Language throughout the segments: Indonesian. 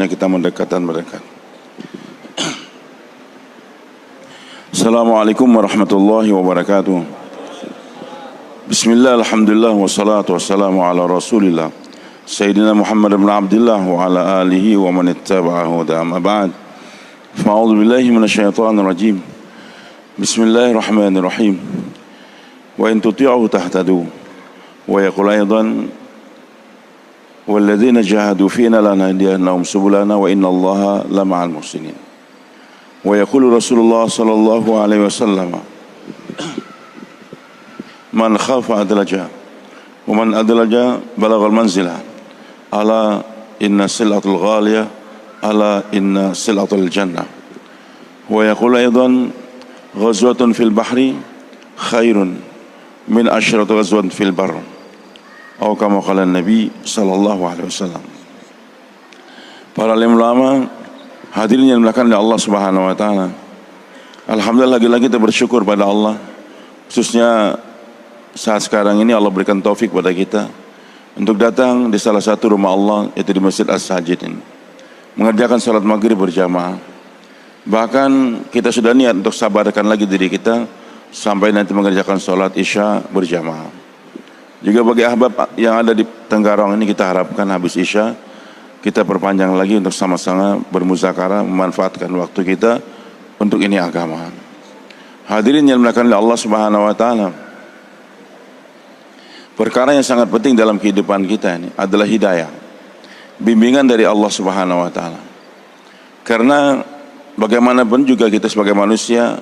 seterusnya kita mendekat dan mendekat. Assalamualaikum warahmatullahi wabarakatuh. Bismillah, alhamdulillah, wassalatu wassalamu ala rasulillah Sayyidina Muhammad ibn Abdullah wa ala alihi wa man ittaba'ahu da amma ba'd. Fa'udhu billahi minasyaitanir rajim. Bismillahirrahmanirrahim. Wa in tuti'uhu tahtadu. Wa yaqul aidan walladzina jahadu fina lanahdiyannahum subulana wa innallaha lama'al muhsinin. Wa yaqulu Rasulullah sallallahu alaihi wasallam man khafa adlaja wa man adlaja balagal manzilah ala inna silatul ghaliyah ala inna silatul jannah. Wa yaqulu aidan ghazwatun fil bahri khairun min asyrati ghazwatin fil barr atau kama qala Nabi sallallahu alaihi wasallam. Para ulama hadirin yang dimuliakan oleh Allah Subhanahu wa taala. Alhamdulillah, lagi-lagi kita bersyukur pada Allah, khususnya saat sekarang ini Allah berikan taufik pada kita untuk datang di salah satu rumah Allah, yaitu di Masjid As-Sajid ini, mengerjakan salat maghrib berjamaah. Bahkan kita sudah niat untuk sabarkan lagi diri kita sampai nanti mengerjakan salat Isya berjamaah. Juga bagi ahbab yang ada di Tenggarong ini, kita harapkan habis Isya kita perpanjang lagi untuk sama-sama bermuzakarah, memanfaatkan waktu kita untuk ini agama. Hadirin yang dimuliakan oleh Allah Subhanahu wa taala. Perkara yang sangat penting dalam kehidupan kita ini adalah hidayah, bimbingan dari Allah Subhanahu wa taala. Karena bagaimanapun juga kita sebagai manusia,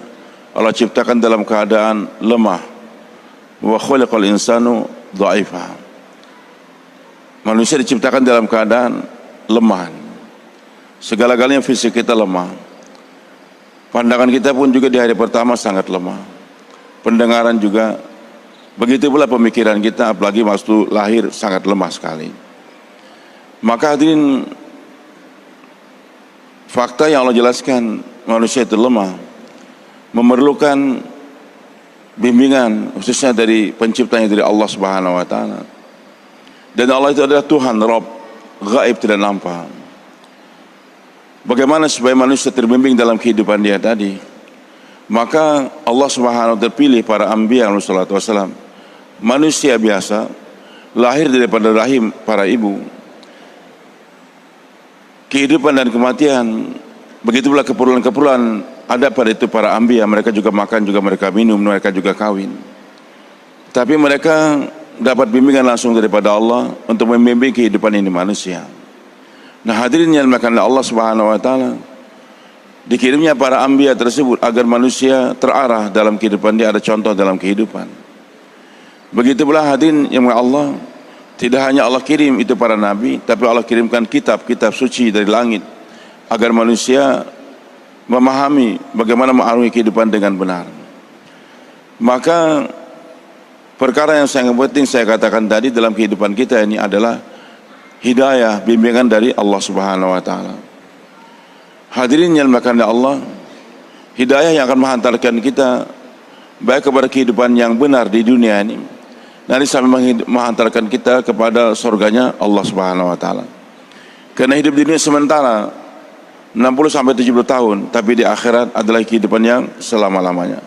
Allah ciptakan dalam keadaan lemah. Wa khuliqal insanu dha'ifa. Manusia diciptakan dalam keadaan lemah. Segala-galanya fisik kita lemah. Pandangan kita pun juga di hari pertama sangat lemah. Pendengaran juga. Begitu pula pemikiran kita, apalagi waktu lahir sangat lemah sekali. Maka hadirin, fakta yang Allah jelaskan, manusia itu lemah, memerlukan bimbingan khususnya dari penciptanya, dari Allah Subhanahu wa taala. Dan Allah itu adalah Tuhan, Rabb, gaib, tidak nampak. Bagaimana supaya manusia terbimbing dalam kehidupan dia tadi? Maka Allah Subhanahu wa taala terpilih para anbiya alaihi salatu wasalam, manusia biasa, lahir daripada rahim para ibu. Kehidupan dan kematian, begitu pula keperluan-keperluan ada pada itu para anbiya. Mereka juga makan, juga mereka minum, mereka juga kawin. Tapi mereka dapat bimbingan langsung daripada Allah untuk membimbing kehidupan ini manusia. Nah hadirin yang dimuliakan oleh Allah Subhanahu wa taala, dikirimnya para anbiya tersebut agar manusia terarah dalam kehidupan dia, ada contoh dalam kehidupan. Begitu pula hadirin yang dimuliakan Allah, tidak hanya Allah kirim itu para nabi, tapi Allah kirimkan kitab-kitab suci dari langit agar manusia memahami bagaimana mengarungi kehidupan dengan benar. Maka perkara yang sangat penting saya katakan tadi dalam kehidupan kita ini adalah hidayah, bimbingan dari Allah Subhanahu wa taala. Hadirin yang dimuliakan oleh Allah, hidayah yang akan menghantarkan kita baik kepada kehidupan yang benar di dunia ini, nanti sampai menghantarkan kita kepada surganya Allah Subhanahu wa taala. Karena hidup di dunia sementara 60 sampai 70 tahun, tapi di akhirat adalah kehidupan yang selama-lamanya.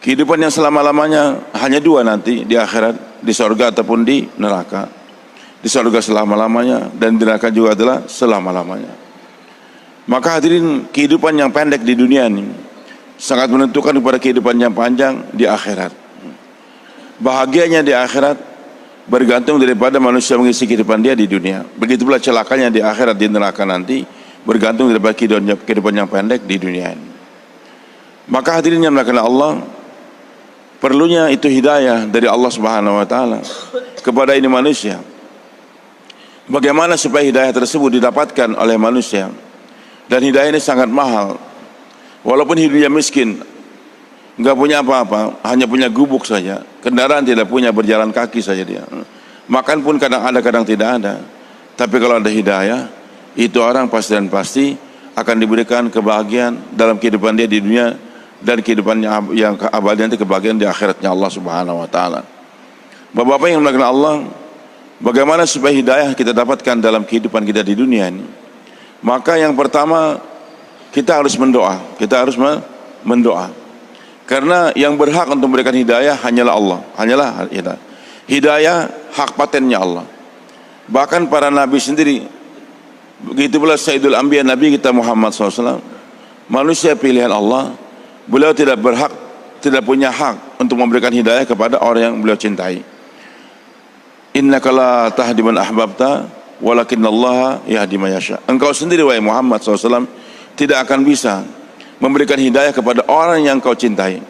Kehidupan yang selama-lamanya hanya dua nanti di akhirat, di surga ataupun di neraka. Di surga selama-lamanya dan di neraka juga adalah selama-lamanya. Maka hadirin, kehidupan yang pendek di dunia ini sangat menentukan kepada kehidupan yang panjang di akhirat. Bahagianya di akhirat bergantung daripada manusia mengisi kehidupan dia di dunia. Begitu pula celakanya di akhirat, di neraka nanti bergantung daripada kehidupan yang pendek di dunia ini. Maka hadirin yang dimuliakan Allah, perlunya itu hidayah dari Allah Subhanahu wa taala kepada ini manusia. Bagaimana supaya hidayah tersebut didapatkan oleh manusia? Dan hidayah ini sangat mahal. Walaupun hidupnya miskin, enggak punya apa-apa, hanya punya gubuk saja, kendaraan tidak punya, berjalan kaki saja dia. Makan pun kadang ada, kadang tidak ada. Tapi kalau ada hidayah, itu orang pasti dan pasti akan diberikan kebahagiaan dalam kehidupan dia di dunia dan kehidupannya yang abadi nanti, kebahagiaan di akhiratnya Allah Subhanahu wa taala. Bapak-bapak yang dimuliakan Allah, bagaimana supaya hidayah kita dapatkan dalam kehidupan kita di dunia ini? Maka yang pertama kita harus mendoa. Kita harus mendoa. Karena yang berhak untuk memberikan hidayah hanyalah Allah. Hanyalah hidayah. Hidayah hak patennya Allah. Bahkan para nabi sendiri, begitu pula Sayyidul Anbiya Nabi kita Muhammad SAW, manusia pilihan Allah, beliau tidak berhak, tidak punya hak untuk memberikan hidayah kepada orang yang beliau cintai. Innaka la tahdi man ahbabta walakinallaha yahdi man yasha. Engkau sendiri wahai Muhammad SAW tidak akan bisa memberikan hidayah kepada orang yang kau cintai.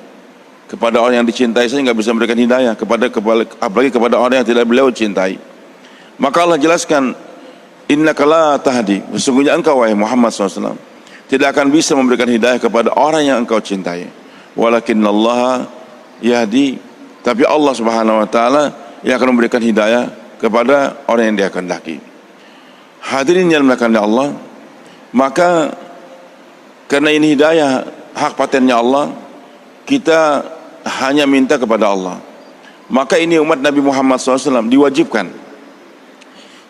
Kepada orang yang dicintai saja nggak bisa memberikan hidayah, apalagi kepada orang yang tidak beliau cintai. Maka Allah jelaskan, innaka la tahdi, sesungguhnya engkau wahai Muhammad SAW tidak akan bisa memberikan hidayah kepada orang yang engkau cintai. Walakinallaha yahdi, tapi Allah Subhanahu wa taala yang akan memberikan hidayah kepada orang yang Dia kehendaki. Hadirin yang dimuliakan Allah, maka karena ini hidayah hak patennya Allah, kita hanya minta kepada Allah. Maka ini umat Nabi Muhammad SAW diwajibkan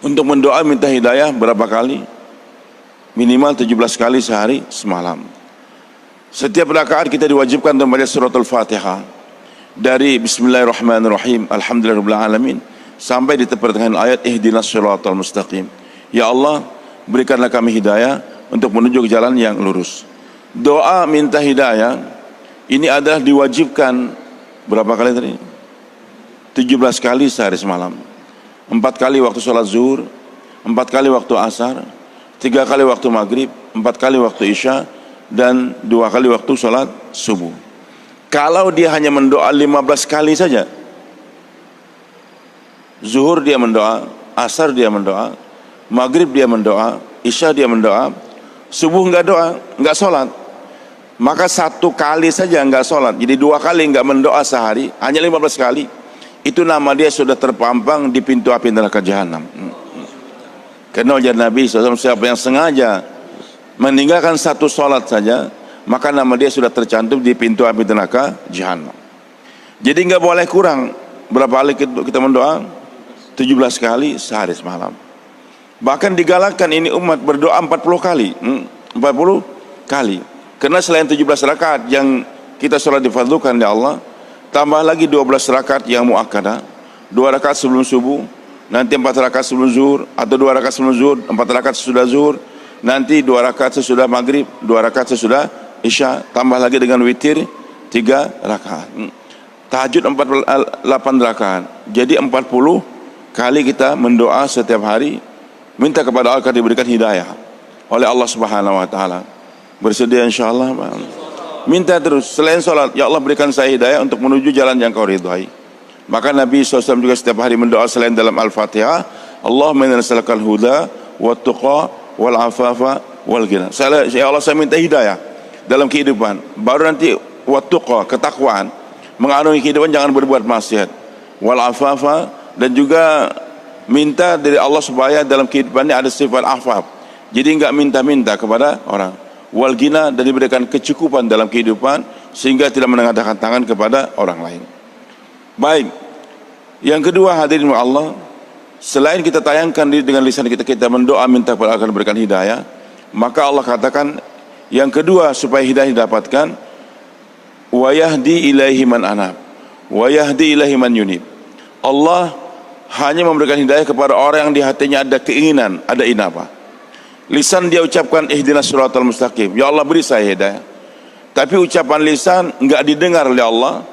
untuk mendoa minta hidayah berapa kali? Minimal 17 kali sehari semalam. Setiap rakaat kita diwajibkan untuk membaca surat Al-Fatihah dari Bismillahirrahmanirrahim, Alhamdulillahirabbil alamin sampai di pertengahan ayat ihdinas shiratal mustaqim. Ya Allah, berikanlah kami hidayah untuk menuju ke jalan yang lurus. Doa minta hidayah ini adalah diwajibkan berapa kali tadi? 17 kali sehari semalam. 4 kali waktu sholat zuhur, 4 kali waktu asar, 3 kali waktu maghrib, 4 kali waktu isya, dan 2 kali waktu sholat subuh. Kalau dia hanya mendoa 15 kali saja, zuhur dia mendoa, asar dia mendoa, maghrib dia mendoa, isya dia mendoa, subuh enggak doa, enggak sholat, maka 1 kali saja enggak sholat, jadi 2 kali enggak mendoa sehari, hanya 15 kali, itu nama dia sudah terpampang di pintu api neraka jahanam. Karena ujar Nabi SAW, siapa yang sengaja meninggalkan 1 sholat saja, maka nama dia sudah tercantum di pintu api neraka jahanam. Jadi enggak boleh kurang. Berapa kali kita mendoa? 17 kali sehari semalam. Bahkan digalakkan ini umat berdoa 40 kali. 40 kali. Karena selain 17 rakaat yang kita sholat difadlukan ya Allah, tambah lagi 12 rakaat yang muakkadah, 2 rakaat sebelum subuh, nanti 4 rakaat sebelum zuhur, atau 2 rakaat sebelum zuhur, 4 rakaat sesudah zuhur, nanti 2 rakaat sesudah maghrib, 2 rakaat sesudah isya, tambah lagi dengan witir 3 rakaat. Tahajud 8 rakaat. Jadi 40 kali kita mendoa setiap hari, minta kepada Allah agar diberikan hidayah oleh Allah Subhanahu wa taala. Bersedia insyaallah, minta terus selain salat, ya Allah berikan saya hidayah untuk menuju jalan yang Kau ridhai. Maka Nabi SAW juga setiap hari mendoa selain dalam Al-Fatihah, Allahumma inna nas'alukal huda wat tuqa wal afafa wal ghina. Ya Allah, saya minta hidayah dalam kehidupan, baru nanti wat tuqa, ketakwaan, mengarungi kehidupan jangan berbuat maksiat, wal afafa, dan juga minta dari Allah supaya dalam kehidupannya ada sifat afaf, jadi enggak minta-minta kepada orang, wal ghina, dan diberikan kecukupan dalam kehidupan sehingga tidak menengadahkan tangan kepada orang lain. Baik, yang kedua hadirin Allah, selain kita tayangkan dengan lisan kita mendoa minta kepada Allah akan berikan hidayah, maka Allah katakan yang kedua supaya hidayah didapatkan, wa yahdi ilaihi man anab wa yahdi ilaihi man yunib. Allah hanya memberikan hidayah kepada orang yang di hatinya ada keinginan, ada inabah. Lisan dia ucapkan ihdinas shiratal mustaqim, ya Allah beri saya hidayah, tapi ucapan lisan enggak didengar oleh Allah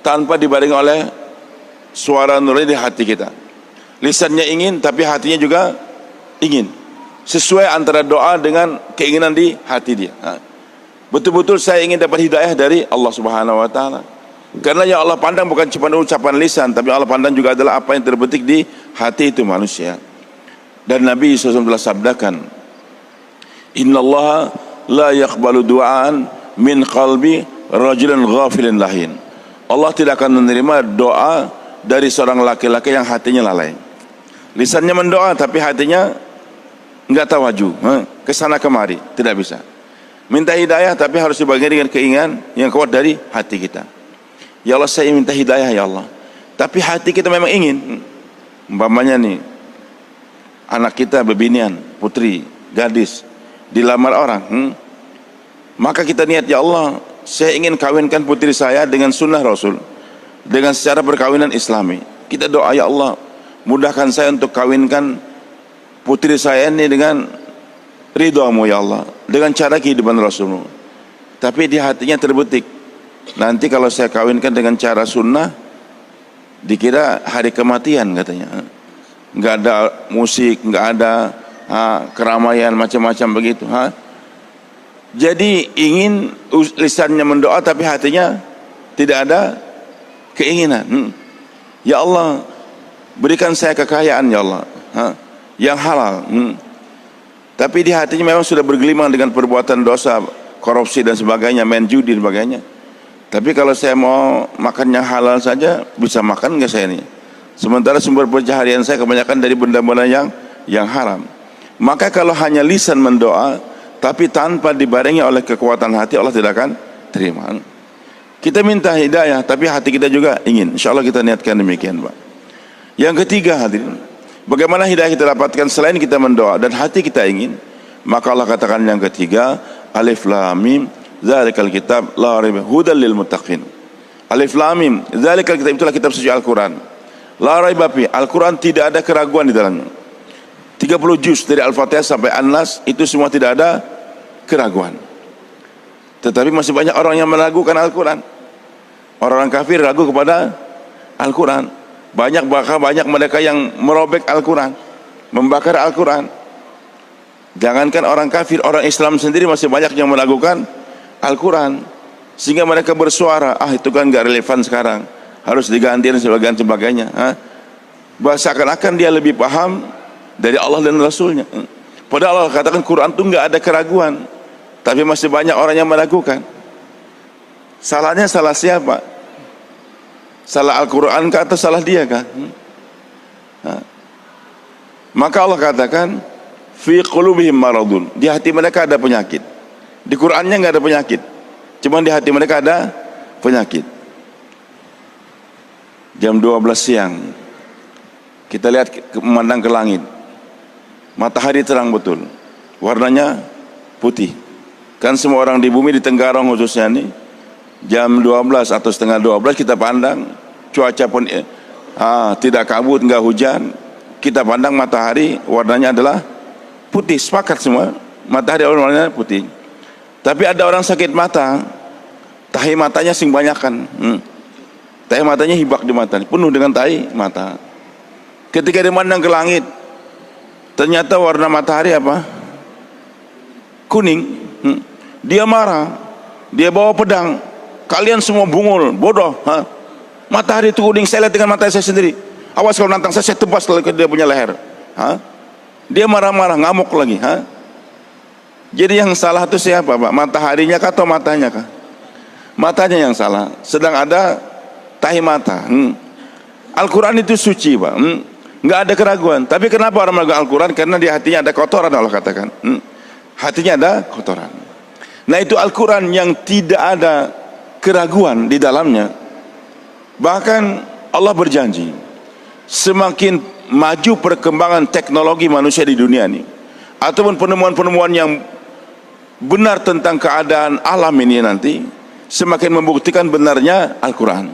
tanpa dibarengi oleh suara nurani di hati kita. Lisannya ingin tapi hatinya juga ingin, sesuai antara doa dengan keinginan di hati dia. Betul-betul saya ingin dapat hidayah dari Allah Subhanahu wa taala. Karena yang Allah pandang bukan cuma ucapan lisan, tapi Allah pandang juga adalah apa yang terbetik di hati itu manusia. Dan Nabi SAW telah sabdakan, innallaha la yaqbalu du'aan min qalbi rajulin ghafilin lahin. Allah tidak akan menerima doa dari seorang laki-laki yang hatinya lalai. Lisannya mendoa tapi hatinya enggak tawaju, kesana kemari, tidak bisa. Minta hidayah tapi harus dibarengi dengan keinginan yang kuat dari hati kita. Ya Allah, saya minta hidayah ya Allah, tapi hati kita memang ingin. Umpamanya nih, anak kita bebinian, putri, gadis, dilamar orang. Maka kita niat, ya Allah, saya ingin kawinkan putri saya dengan sunnah Rasul, dengan secara perkawinan Islami. Kita doa, ya Allah, mudahkan saya untuk kawinkan putri saya ini dengan ridhamu ya Allah, dengan cara kehidupan Rasulmu. Tapi di hatinya terbetik, nanti kalau saya kawinkan dengan cara sunnah, dikira hari kematian katanya. Nggak ada musik, nggak ada keramaian macam-macam begitu. Jadi ingin lisannya mendoa tapi hatinya tidak ada keinginan. Ya Allah, berikan saya kekayaan ya Allah, yang halal. Tapi di hatinya memang sudah bergelimang dengan perbuatan dosa, korupsi dan sebagainya, main judi dan sebagainya. Tapi kalau saya mau makan yang halal saja, bisa makan nggak saya ini? Sementara sumber pencaharian saya kebanyakan dari benda-benda yang haram. Maka kalau hanya lisan mendoa, tapi tanpa dibarengi oleh kekuatan hati, Allah tidak akan terima. Kita minta hidayah, tapi hati kita juga ingin. Insya Allah kita niatkan demikian, Pak. Yang ketiga, hadirin, bagaimana hidayah kita dapatkan selain kita mendoa dan hati kita ingin? Maka Allah katakan yang ketiga, Alif Lam Mim, Dzalikal kitab la raiba hudal lil muttaqin. Alif Lam Mim, Dzalikal kitab, itulah kitab suci Al-Quran. La raiba fi, Al-Quran tidak ada keraguan di dalamnya. 30 juz dari Al-Fatihah sampai An-Nas itu semua tidak ada keraguan. Tetapi masih banyak orang yang meragukan Al-Quran. Orang-orang kafir ragu kepada Al-Quran. Banyak mereka yang merobek Al-Quran, membakar Al-Quran. Jangankan orang kafir, orang Islam sendiri masih banyak yang meragukan Al-Quran, sehingga mereka bersuara, itu kan gak relevan sekarang, harus diganti dan sebagainya. Seakan-akan dia lebih paham dari Allah dan Rasulnya. Padahal Allah katakan Quran itu gak ada keraguan, tapi masih banyak orang yang meragukan. Salahnya salah siapa? Salah Al-Quran kah atau salah dia kah? Maka Allah katakan fi qulubihim maradun, di hati mereka ada penyakit. Di Qurannya nggak ada penyakit, cuma di hati mereka ada penyakit. Jam 12 siang kita lihat memandang ke langit, matahari terang betul, warnanya putih. Kan semua orang di bumi, di Tenggarong khususnya nih, jam 12 atau setengah 12 kita pandang, cuaca pun tidak kabut, nggak hujan, kita pandang matahari warnanya adalah putih, sepakat semua matahari warnanya putih. Tapi ada orang sakit mata, tahi matanya sing banyakan, tahi matanya hibak di mata, penuh dengan tahi mata. Ketika dia memandang ke langit, ternyata warna matahari apa? Kuning. Dia marah, dia bawa pedang, kalian semua bungul, bodoh. Matahari itu kuning, saya lihat dengan mata saya sendiri. Awas kalau nantang saya tebas kalau dia punya leher. Dia marah-marah, ngamuk lagi. Jadi yang salah itu siapa, Pak? Mataharinya kah atau matanya kah? Matanya yang salah. Sedang ada tahi mata. Al-Quran itu suci, Pak. Nggak ada keraguan. Tapi kenapa orang meragukan Al-Quran? Karena di hatinya ada kotoran, Allah katakan. Hatinya ada kotoran. Nah, itu Al-Quran yang tidak ada keraguan di dalamnya. Bahkan Allah berjanji, semakin maju perkembangan teknologi manusia di dunia ini, ataupun penemuan-penemuan yang benar tentang keadaan alam ini nanti, semakin membuktikan benarnya Al-Quran.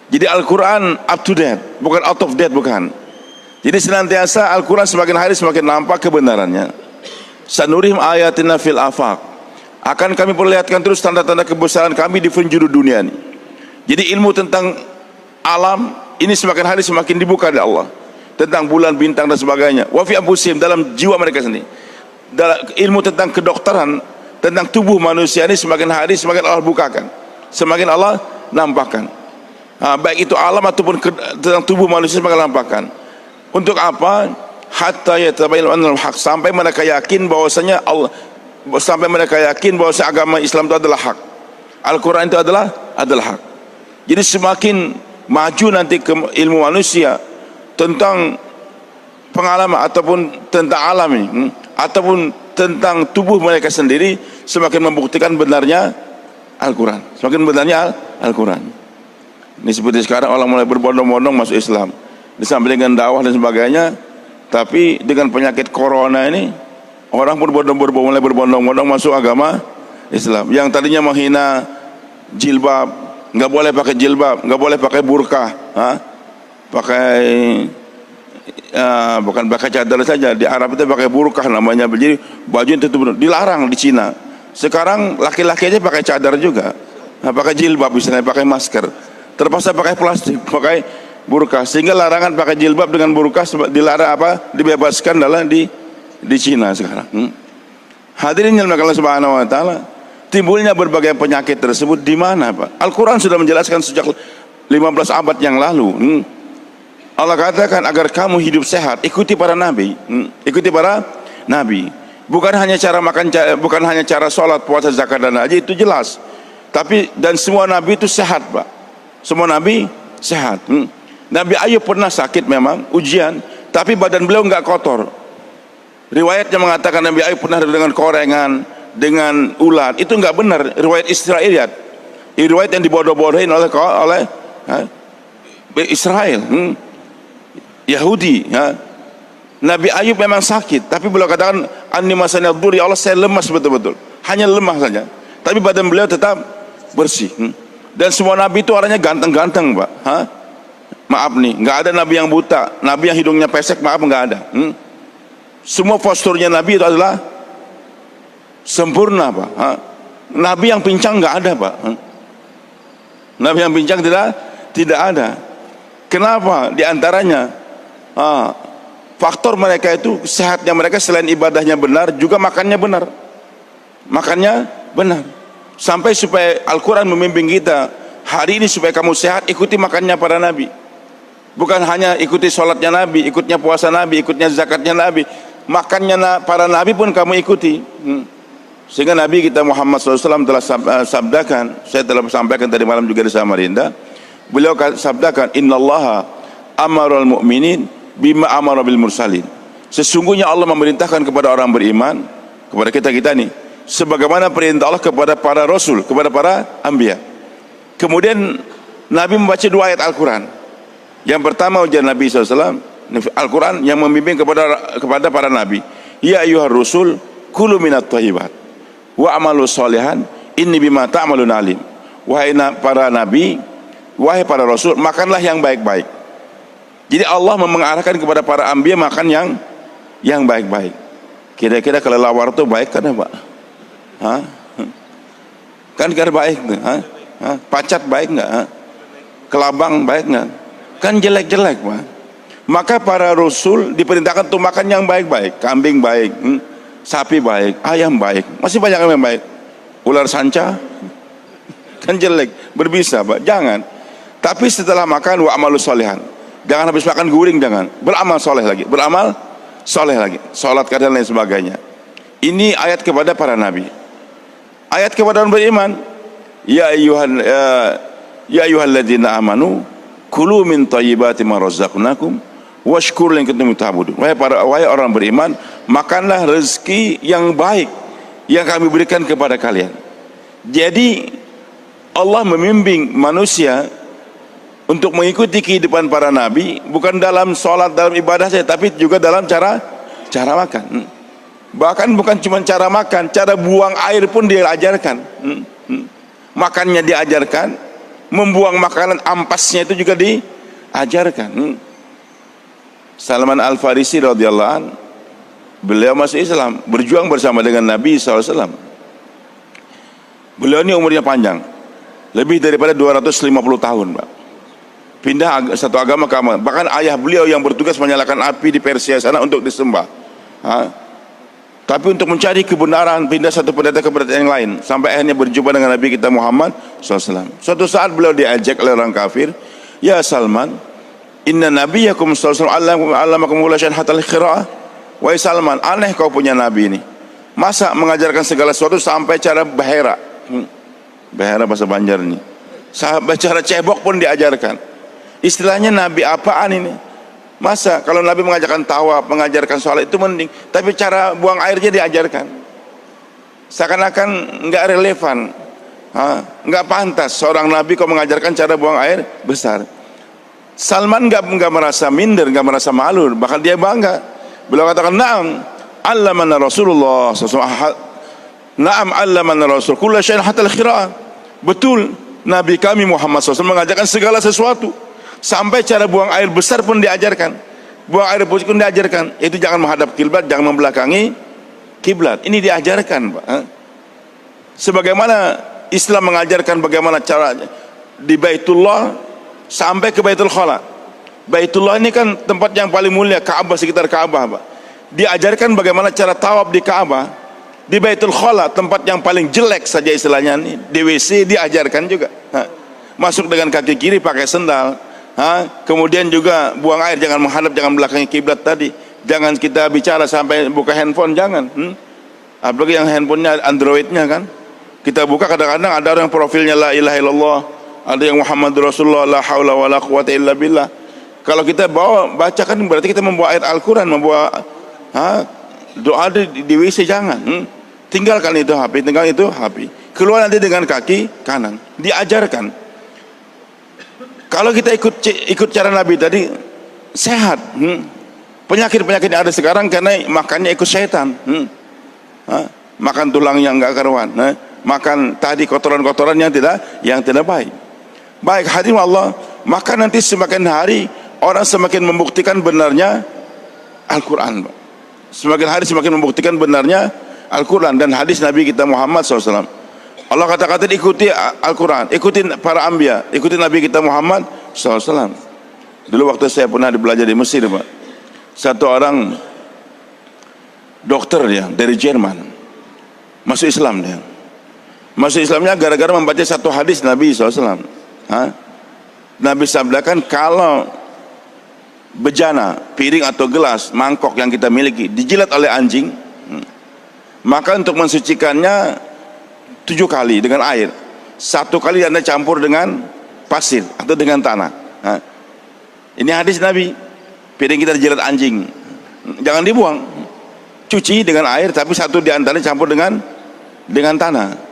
Jadi Al-Quran up to date, bukan out of date, bukan. Jadi senantiasa Al-Quran semakin hari semakin nampak kebenarannya. Sanurihim ayatina fil afaq, akan kami perlihatkan terus tanda-tanda kebesaran kami di penjuru dunia ini. Jadi ilmu tentang alam ini semakin hari semakin dibuka oleh Allah, tentang bulan, bintang dan sebagainya. Wa fi anfusihim, dalam jiwa mereka sendiri. Dalam ilmu tentang kedokteran, tentang tubuh manusia ini semakin hari semakin Allah bukakan, semakin Allah nampakkan. Baik itu alam ataupun tentang tubuh manusia semakin nampakkan. Untuk apa? Hatta yatabayyana annahu haq, sampai mereka yakin bahwasanya Allah, sampai mereka yakin bahwa agama Islam itu adalah hak, Al-Quran itu adalah hak. Jadi semakin maju nanti ke ilmu manusia tentang pengalaman ataupun tentang alam ini, ataupun tentang tubuh mereka sendiri, semakin membuktikan benarnya Al-Quran, semakin benarnya Al-Quran. Ini seperti sekarang orang mulai berbondong-bondong masuk Islam, disamping dengan dakwah dan sebagainya. Tapi dengan penyakit corona ini Orang pun mulai berbondong-bondong masuk agama Islam. Yang tadinya menghina jilbab, nggak boleh pakai jilbab, nggak boleh pakai burkah, pakai bukan pakai cadar saja. Di Arab itu pakai burkah namanya. Jadi baju itu dilarang di Cina. Sekarang laki-laki aja pakai cadar juga, pakai jilbab, misalnya pakai masker, terpaksa pakai plastik, pakai burkah. Sehingga larangan pakai jilbab dengan burkah dilarang dibebaskan dalam di Cina sekarang. Hadirin yang Allah Subhanahu wa taala, timbulnya berbagai penyakit tersebut di mana, Pak? Al-Qur'an sudah menjelaskan sejak 15 abad yang lalu. Allah katakan agar kamu hidup sehat, ikuti para nabi. Ikuti para nabi. Bukan hanya cara makan, bukan hanya cara sholat, puasa, zakat dan haji, itu jelas. Tapi dan semua nabi itu sehat, Pak. Semua nabi sehat. Nabi Ayub pernah sakit memang, ujian, tapi badan beliau enggak kotor. Riwayatnya mengatakan Nabi Ayub pernah dengan korengan, dengan ulat. Itu enggak benar, riwayat Israiliyat. Riwayat yang dibodoh-bodohin oleh Israel, Yahudi. Nabi Ayub memang sakit, tapi beliau katakan anni masani ad-dur, ya Allah saya lemas betul-betul. Hanya lemah saja. Tapi badan beliau tetap bersih. Dan semua nabi itu orangnya ganteng-ganteng, Pak. Maaf nih, nggak ada nabi yang buta, nabi yang hidungnya pesek, maaf nggak ada. Semua posturnya nabi itu adalah sempurna, Pak. Nabi yang pincang nggak ada, Pak. Nabi yang pincang tidak ada. Kenapa? Di antaranya faktor mereka itu sehatnya mereka, selain ibadahnya benar, juga makannya benar. Makannya benar. Sampai supaya Al-Quran membimbing kita hari ini supaya kamu sehat, ikuti makannya para nabi. Bukan hanya ikuti sholatnya nabi, ikutnya puasa nabi, ikutnya zakatnya nabi, makannya para nabi pun kamu ikuti. Sehingga Nabi kita Muhammad SAW telah sabdakan, saya telah sampaikan tadi malam juga di Samarinda, beliau sabdakan, innallaha amarul mu'minin bima amara bil mursalin. Sesungguhnya Allah memerintahkan kepada orang beriman, kepada kita nih, sebagaimana perintah Allah kepada para rasul, kepada para anbiya. Kemudian Nabi membaca 2 ayat Al-Quran. Yang pertama ujian Nabi SAW, Al-Quran yang membimbing kepada para nabi, ya ayyuhar rusul kulu minat thayyibat wa amalu sholihan inni bima ta'malun alim. Wahai para nabi, wahai para rasul, makanlah yang baik-baik. Jadi Allah mengarahkan kepada para anbiya makan yang baik-baik. Kira-kira kelelawar itu baik kan, Pak? Kan baik tuh, pacat baik enggak? Kelabang baik enggak? Kan jelek-jelek, Pak. Maka para rasul diperintahkan untuk makan yang baik-baik. Kambing baik, sapi baik, ayam baik. Masih banyak yang baik. Ular sanca kan jelek, berbisa, Pak. Jangan. Tapi setelah makan wa amalu sholihan. Jangan habis makan guring, jangan. Beramal soleh lagi, beramal soleh lagi, sholat dan lain sebagainya. Ini ayat kepada para nabi. Ayat kepada orang beriman, ya ayyuhalladzina amanu kulu min thayyibati ma razaqnakum washkuru in kuntum ta'budun. Wahai orang beriman, makanlah rezeki yang baik yang kami berikan kepada kalian. Jadi Allah membimbing manusia untuk mengikuti kehidupan para nabi, bukan dalam sholat, dalam ibadah saja, tapi juga dalam cara makan. Bahkan bukan cuma cara makan, cara buang air pun diajarkan. Makannya diajarkan, membuang makanan ampasnya itu juga diajarkan. Salman Al-Farisi radhiyallahu an, beliau masuk Islam, berjuang bersama dengan Nabi SAW. Beliau ini umurnya panjang, lebih daripada 250 tahun, Pak. Pindah satu agama ke agama. Bahkan ayah beliau yang bertugas menyalakan api di Persia sana untuk disembah. Tapi untuk mencari kebenaran, pindah satu pendeta ke pendeta yang lain, sampai akhirnya berjumpa dengan Nabi kita Muhammad SAW. Suatu saat beliau diajak oleh orang kafir, ya Salman, inna nabiyakum SAW allamakum kulla syai'in hatta al-qira'ah. Wahai Salman, aneh kau punya nabi ini, masa mengajarkan segala sesuatu sampai cara bahera. Bahera bahasa Banjar ini, sampai cara cebok pun diajarkan. Istilahnya nabi apaan ini? Masa kalau Nabi mengajarkan tawaf, mengajarkan sholat itu mending, tapi cara buang airnya diajarkan. Seakan-akan nggak relevan, nggak pantas seorang Nabi kok mengajarkan cara buang air besar. Salman nggak merasa minder, nggak merasa malu, bahkan dia bangga. Beliau katakan, "Na'am, 'allamana Rasulullah SAW. Na'am 'allamana Rasul kullu syai'in hatta al-qira'ah. Betul, Nabi kami Muhammad SAW mengajarkan segala sesuatu, sampai cara buang air besar pun diajarkan, buang air putih pun diajarkan. Itu jangan menghadap kiblat, jangan membelakangi kiblat. Ini diajarkan, Pak. Sebagaimana Islam mengajarkan bagaimana cara di Baitullah sampai ke Baitul Khala. Baitullah ini kan tempat yang paling mulia, Ka'bah, sekitar Ka'bah, Pak. Diajarkan bagaimana cara tawaf di Ka'bah. Di Baitul Khala, tempat yang paling jelek saja istilahnya ini, di WC diajarkan juga. Masuk dengan kaki kiri pakai sendal. Kemudian juga buang air jangan menghadap, jangan belakangi kiblat tadi. Jangan kita bicara sampai buka handphone, jangan. Apalagi yang handphonenya Androidnya kan. Kita buka kadang-kadang ada orang yang profilnya la ilaha illallah, ada yang Muhammad Rasulullah, la haula wala quwata illa billah. Kalau kita baca kan berarti kita membawa ayat Al-Quran, membawa doa di WC, jangan. Tinggalkan itu HP, tinggalkan itu HP. Keluar nanti dengan kaki kanan. Diajarkan. Kalau kita ikut cara Nabi tadi, sehat. Penyakit-penyakit yang ada sekarang karena makannya ikut syaitan. Makan tulang yang enggak karuan. Makan tadi kotoran-kotoran yang tidak baik. Baik, hadirin Allah, maka nanti semakin hari orang semakin membuktikan benarnya Al-Quran. Semakin hari semakin membuktikan benarnya Al-Quran dan hadis Nabi kita Muhammad SAW. Allah kata-kata ikuti Al-Quran, ikuti para anbiya, ikuti Nabi kita Muhammad SAW. Dulu waktu saya pernah belajar di Mesir, Pak, satu orang dokter dia dari Jerman masuk Islam. Dia masuk Islamnya gara-gara membaca satu hadis Nabi SAW. Nabi sabdakan, kalau bejana, piring atau gelas, mangkok yang kita miliki dijilat oleh anjing, maka untuk mensucikannya 7 kali dengan air, 1 kali Anda campur dengan pasir atau dengan tanah. Ini hadis Nabi. Piring kita dijilat anjing, jangan dibuang, cuci dengan air, tapi 1 di antaranya campur dengan tanah.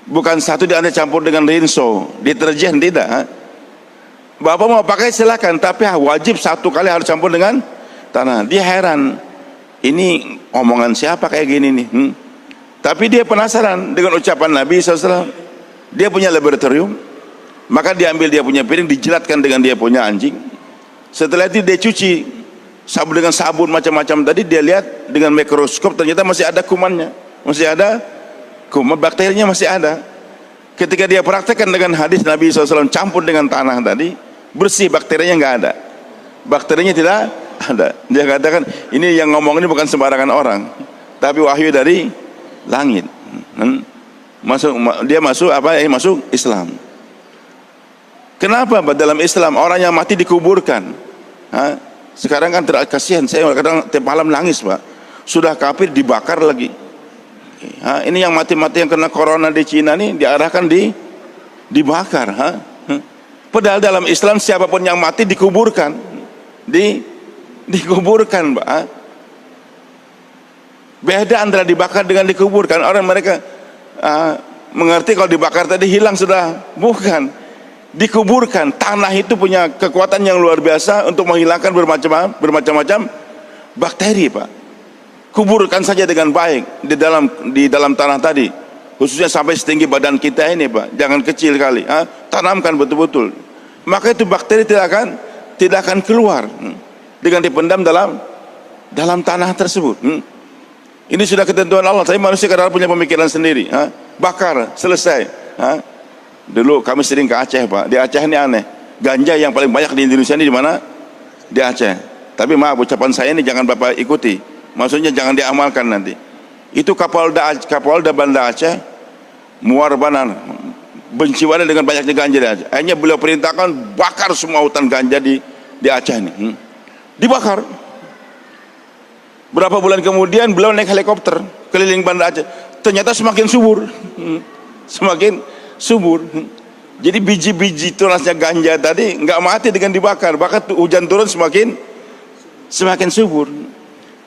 Bukan 1 di antaranya campur dengan rinso, deterjen, tidak. Bapak mau pakai silakan, tapi wajib 1 kali harus campur dengan tanah. Dia heran, ini omongan siapa kayak gini nih? Tapi dia penasaran dengan ucapan Nabi SAW. Dia punya laboratorium, maka diambil dia punya piring, dijilatkan dengan dia punya anjing. Setelah itu dia cuci dengan sabun macam-macam tadi. Dia lihat dengan mikroskop, ternyata masih ada kumannya, masih ada kuman, bakterinya masih ada. Ketika dia praktekkan dengan hadis Nabi SAW, campur dengan tanah tadi, bersih, bakterinya nggak ada, bakterinya tidak ada. Dia katakan, ini yang ngomong ini bukan sembarangan orang, tapi wahyu dari langit. Dia masuk Islam. Kenapa? Dalam Islam orang yang mati dikuburkan. Sekarang kan kasihan, saya kadang tiap malam nangis, Pak. Sudah kafir dibakar lagi. Ini yang mati-mati yang kena corona di Cina nih diarahkan dibakar. Padahal dalam Islam siapapun yang mati dikuburkan, dikuburkan, Pak. Beda antara dibakar dengan dikuburkan. Orang mereka mengerti kalau dibakar tadi hilang sudah, bukan. Dikuburkan, tanah itu punya kekuatan yang luar biasa untuk menghilangkan bermacam-macam bakteri, Pak. Kuburkan saja dengan baik di dalam tanah tadi, khususnya sampai setinggi badan kita ini, Pak. Jangan kecil kali. Tanamkan betul-betul. Maka itu bakteri tidak akan keluar dengan dipendam dalam tanah tersebut. Ini sudah ketentuan Allah. Tapi manusia kadang punya pemikiran sendiri. Bakar, selesai. Dulu kami sering ke Aceh, Pak. Di Aceh ini aneh. Ganja yang paling banyak di Indonesia ini di mana? Di Aceh. Tapi maaf, ucapan saya ini jangan Bapak ikuti. Maksudnya jangan diamalkan nanti. Itu Kapolda Banda Aceh, Muar Banan, benci banget dengan banyaknya ganja di Aceh. Akhirnya beliau perintahkan bakar semua hutan ganja di Aceh ini. Dibakar. Berapa bulan kemudian beliau naik helikopter keliling Banda Aceh. Ternyata semakin subur. Semakin subur. Jadi biji-biji tunasnya ganja tadi nggak mati dengan dibakar, bahkan hujan turun semakin subur.